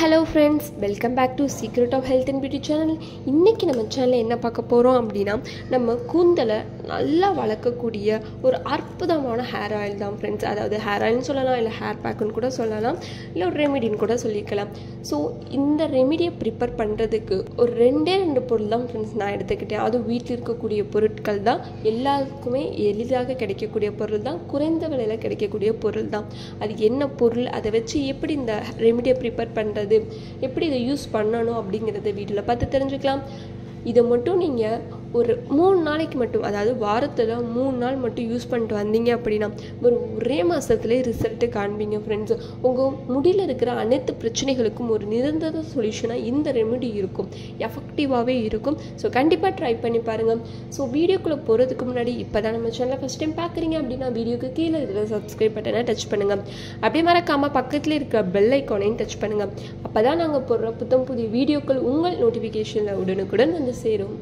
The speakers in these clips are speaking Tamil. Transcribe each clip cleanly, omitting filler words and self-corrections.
Hello friends, welcome back to Secret of Health and Beauty channel. இன்னைக்கு நம்ம சேனல்ல என்ன பார்க்க போறோம் அப்படினா நம்ம கூந்தலை நல்லா வளர்க்கக்கூடிய ஒரு அற்புதமான ஹேர் ஆயில் தான் फ्रेंड्स. அதாவது ஹேர் ஆயில்னு சொல்லலாம், இல்ல ஹேர் பேக்னு கூட சொல்லலாம், இல்ல ஒரு ரெமெடின்னு கூட சொல்லிக்கலாம். ஸோ இந்த ரெமெடியை ப்ரிப்பேர் பண்ணுறதுக்கு ஒரு ரெண்டே பொருள் தான் ஃப்ரெண்ட்ஸ் நான் எடுத்துக்கிட்டேன். அதுவும் வீட்டில் இருக்கக்கூடிய பொருட்கள் தான், எல்லாருக்குமே எளிதாக கிடைக்கக்கூடிய பொருள் தான், குறைந்த விலையில் கிடைக்கக்கூடிய பொருள் தான். அது என்ன பொருள், அதை வச்சு எப்படி இந்த ரெமெடியை ப்ரிப்பேர் பண்ணுறது, எப்படி இதை யூஸ் பண்ணணும் அப்படிங்கிறத வீட்டில் பார்த்து தெரிஞ்சுக்கலாம். இதை மட்டும் நீங்கள் ஒரு 3 நாளைக்கு மட்டும், அதாவது வாரத்தில் 3 நாள் மட்டும் யூஸ் பண்ணிட்டு வந்தீங்க அப்படின்னா ஒரே மாதத்துலேயே ரிசல்ட்டு காண்பீங்க ஃப்ரெண்ட்ஸ். உங்கள் முடியில் இருக்கிற அனைத்து பிரச்சனைகளுக்கும் ஒரு நிரந்தர சொல்யூஷனாக இந்த ரெமெடி இருக்கும், எஃபெக்டிவாகவே இருக்கும். ஸோ கண்டிப்பாக ட்ரை பண்ணி பாருங்கள். ஸோ வீடியோக்குள்ளே போகிறதுக்கு முன்னாடி இப்போ தான் நம்ம சேனலை ஃபஸ்ட் டைம் பார்க்குறீங்க அப்படின்னா வீடியோக்கு கீழே இருக்கிற சப்ஸ்கிரைப் பட்டனை டச் பண்ணுங்கள். அப்படியே மறக்காமல் பக்கத்தில் இருக்கிற பெல் ஐக்கானையும் டச் பண்ணுங்கள். அப்போ தான் நாங்கள் போடுற புதிய வீடியோக்கள் உங்கள் நோட்டிஃபிகேஷனில் உடனுக்குடன் வந்து சேரும்.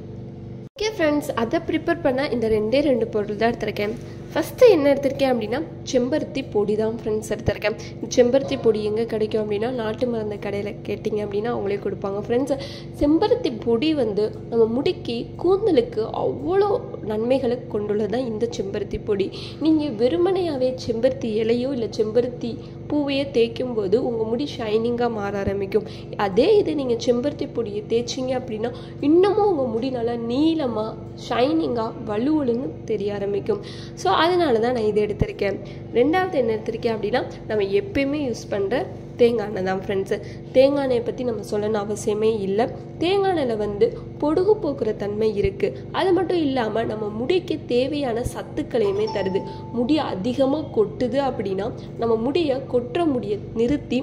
ஓகே ஃப்ரெண்ட்ஸ், அதை ப்ரிப்பேர் பண்ண இந்த ரெண்டு பொருள் தான் எடுத்திருக்கேன். ஃபஸ்ட்டு என்ன எடுத்திருக்கேன் அப்படின்னா செம்பருத்தி பொடி தான் ஃப்ரெண்ட்ஸ் எடுத்திருக்கேன். செம்பருத்தி பொடி எங்கே கிடைக்கும் அப்படின்னா நாட்டு மருந்து கடையில் கேட்டிங்க அப்படின்னா அவங்களே கொடுப்பாங்க ஃப்ரெண்ட்ஸ். செம்பருத்தி பொடி வந்து நம்ம முடிக்கு கூந்தலுக்கு அவ்வளோ நன்மைகளை கொண்டுள்ளது தான் இந்த செம்பருத்தி பொடி. நீங்கள் வெறுமனையாகவே செம்பருத்தி இலையோ இல்லை செம்பருத்தி பூவையே தேய்க்கும் போது உங்கள் முடி ஷைனிங்காக மாற ஆரம்பிக்கும். அதே இது நீங்கள் செம்பருத்தி பொடியை தேய்ச்சிங்க அப்படின்னா இன்னமும் உங்கள் முடி நல்லா நீளமாக ஷைனிங்காக வலுவலுன்னு தெரிய ஆரம்பிக்கும். ஸோ அதனால தான் நான் இதை எடுத்திருக்கேன். ரெண்டாவது என்ன எடுத்திருக்கேன் அப்படின்னா நம்ம எப்பயுமே யூஸ் பண்ணுற தேங்காய் எண்ணெய் தான் ஃப்ரெண்ட்ஸு. தேங்காய் எண்ணெயை பற்றி நம்ம சொல்லணும் அவசியமே இல்லை. தேங்காய் எண்ணெயில் வந்து பொடுகு போக்குற தன்மை இருக்குது. அது மட்டும் இல்லாமல் நம்ம முடிக்கு தேவையான சத்துக்களையுமே தருது. முடி அதிகமாக கொட்டுது அப்படின்னா நம்ம முடியை கொட்டுற முடியை நிறுத்தி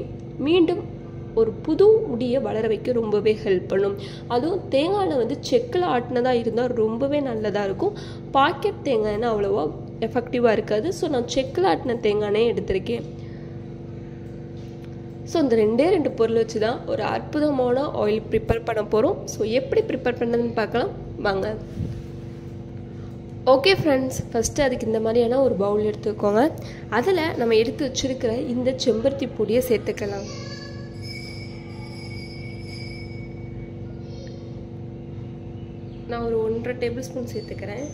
மீண்டும் ஒரு புது முடியை வளர வைக்க ரொம்பவே ஹெல்ப் பண்ணும். அதுவும் தேங்காய் எண்ணெய் வந்து செக்கில் ஆட்டினதாக இருந்தால் ரொம்பவே நல்லதாக இருக்கும். பாக்கெட் தேங்காய் எண்ணெய் அவ்வளோவா எஃபெக்டிவாக இருக்காது. ஸோ நான் செக்கில் ஆட்டின தேங்காய் எண்ணெய் எடுத்திருக்கேன். ஸோ இந்த ரெண்டு பொருள் வச்சு தான் ஒரு அற்புதமான ஆயில் ப்ரிப்பேர் பண்ண போகிறோம். ஸோ எப்படி ப்ரிப்பேர் பண்ணுறதுன்னு பார்க்கலாம் வாங்க. ஓகே ஃப்ரெண்ட்ஸ், ஃபஸ்ட்டு அதுக்கு இந்த மாதிரியான ஒரு பவுல் எடுத்துக்கோங்க. அதில் நம்ம எடுத்து வச்சுருக்கிற இந்த செம்பருத்தி பொடியை சேர்த்துக்கலாம். நான் ஒரு 1.5 டேபிள் ஸ்பூன் சேர்த்துக்கிறேன்.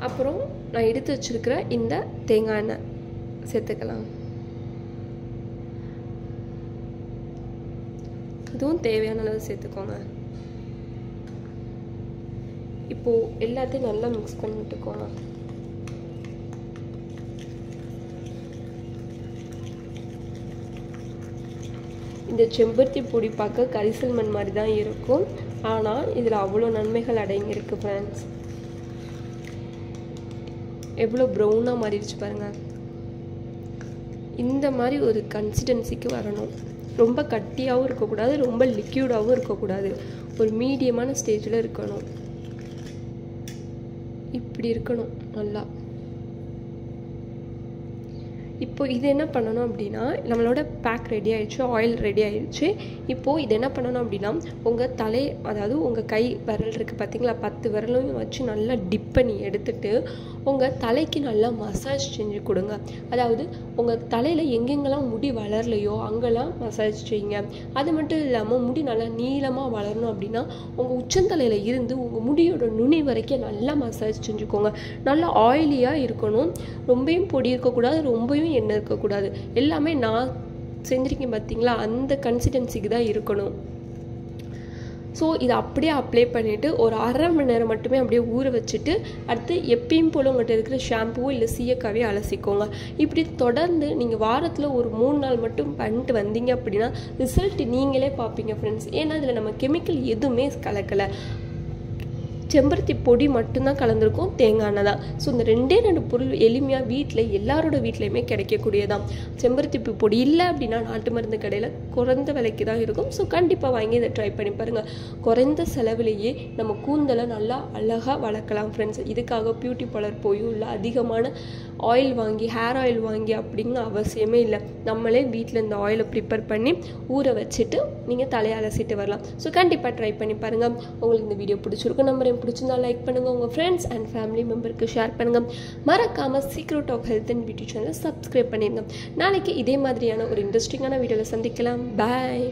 அப்புறம் நான் எடுத்து வச்சிருக்கிற இந்த தேங்காய் எண்ணெய் சேர்த்துக்கலாம். இதுவும் தேவையான அளவு சேர்த்துக்கோங்க. இப்போ எல்லாத்தையும் நல்லா மிக்ஸ் பண்ணி விட்டுக்கோங்க. இந்த செம்பருத்தி பொடி பார்க்க கரிசல் மண் மாதிரி தான் இருக்கும், ஆனால் இதில் அவ்வளோ நன்மைகள் அடங்கியிருக்கு ஃப்ரெண்ட்ஸ். எவ்வளோ ப்ரௌனாக மாறிடுச்சு பாருங்கள். இந்த மாதிரி ஒரு கன்சிஸ்டன்சிக்கு வரணும். ரொம்ப கட்டியாகவும் இருக்கக்கூடாது, ரொம்ப லிக்யூடாகவும் இருக்கக்கூடாது, ஒரு மீடியமான ஸ்டேஜில் இருக்கணும். இப்படி இருக்கணும் நல்லா. இப்போ இது என்ன பண்ணணும் அப்படின்னா நம்மளோட பேக் ரெடி ஆயிடுச்சு, ஆயில் ரெடி ஆயிடுச்சு. இப்போது இது என்ன பண்ணணும் அப்படின்னா உங்கள் தலை, அதாவது உங்கள் கை விரல் இருக்குது பார்த்தீங்களா, 10 விரலையும் வச்சு நல்லா டிப் பண்ணி எடுத்துட்டு உங்கள் தலைக்கு நல்லா மசாஜ் செஞ்சு கொடுங்க. அதாவது உங்கள் தலையில் எங்கெங்கெல்லாம் முடி வளரலையோ அங்கெல்லாம் மசாஜ் செய்யுங்க. அது மட்டும் இல்லாமல் முடி நல்லா நீளமாக வளரணும் அப்படின்னா உங்கள் உச்சந்தலையில் இருந்து உங்கள் முடியோட நுனி வரைக்கும் நல்லா மசாஜ் செஞ்சுக்கோங்க. நல்லா ஆயிலியாக இருக்கணும், ரொம்பவும் பொடி இருக்கக்கூடாது, ரொம்பவும் எண்ணெய் இருக்கக்கூடாது. எல்லாமே நான் செஞ்சுருக்கேன் பார்த்தீங்களா, அந்த கன்சிஸ்டன்சிக்கு தான் இருக்கணும். ஸோ இதை அப்படியே அப்ளை பண்ணிவிட்டு ஒரு 1/2 மணி நேரம் மட்டுமே அப்படியே ஊற வச்சுட்டு அடுத்து எப்பயும் போல் உங்கள்கிட்ட இருக்கிற ஷாம்புவோ இல்லை சீயக்காவே அலசிக்கோங்க. இப்படி தொடர்ந்து நீங்கள் வாரத்தில் ஒரு 3 நாள் மட்டும் பண்ணிட்டு வந்தீங்க அப்படின்னா ரிசல்ட் நீங்களே பார்ப்பீங்க ஃப்ரெண்ட்ஸ். ஏன்னா இதில் நம்ம கெமிக்கல் எதுவுமே கலக்கலை, செம்பருத்தி பொடி மட்டும்தான் கலந்துருக்கும், தேங்காய் எண்ணெய் தான். ஸோ இந்த ரெண்டு பொருள் எளிமையாக வீட்டில் எல்லாரோட வீட்லேயுமே கிடைக்கக்கூடியதான். செம்பருத்தி பொடி இல்லை அப்படின்னா நாட்டு மருந்து கடையில் குறைந்த விலைக்கு தான் இருக்கும். ஸோ கண்டிப்பாக வாங்கி இதை ட்ரை பண்ணி பாருங்கள். குறைந்த செலவிலேயே நம்ம கூந்தலை நல்லா அழகாக வளர்க்கலாம் ஃப்ரெண்ட்ஸ். இதுக்காக பியூட்டி பார்லர் போயும் இல்லை அதிகமான ஆயில் வாங்கி ஹேர் ஆயில் வாங்கி அப்படிங்கிற அவசியமே இல்லை. நம்மளே வீட்டில் இந்த ஆயிலை ப்ரிப்பேர் பண்ணி ஊற வச்சுட்டு நீங்கள் தலையை அலசிட்டு வரலாம். ஸோ கண்டிப்பாக ட்ரை பண்ணி பாருங்கள். உங்களுக்கு இந்த வீடியோ பிடிச்சிருக்கும் நம்புறேன். உங்களுக்கு பிடிச்சிருந்தா லைக் பண்ணுங்கள், உங்கள் ஃப்ரெண்ட்ஸ் அண்ட் ஃபேமிலி மெம்பருக்கு ஷேர் பண்ணுங்கள். மறக்காமல் secret of health and beauty சேனலை சப்ஸ்கிரைப் பண்ணிடுங்க. நாளைக்கு இதே மாதிரியான ஒரு இன்ட்ரெஸ்டிங்கான வீடியோவில் சந்திக்கலாம். பாய்.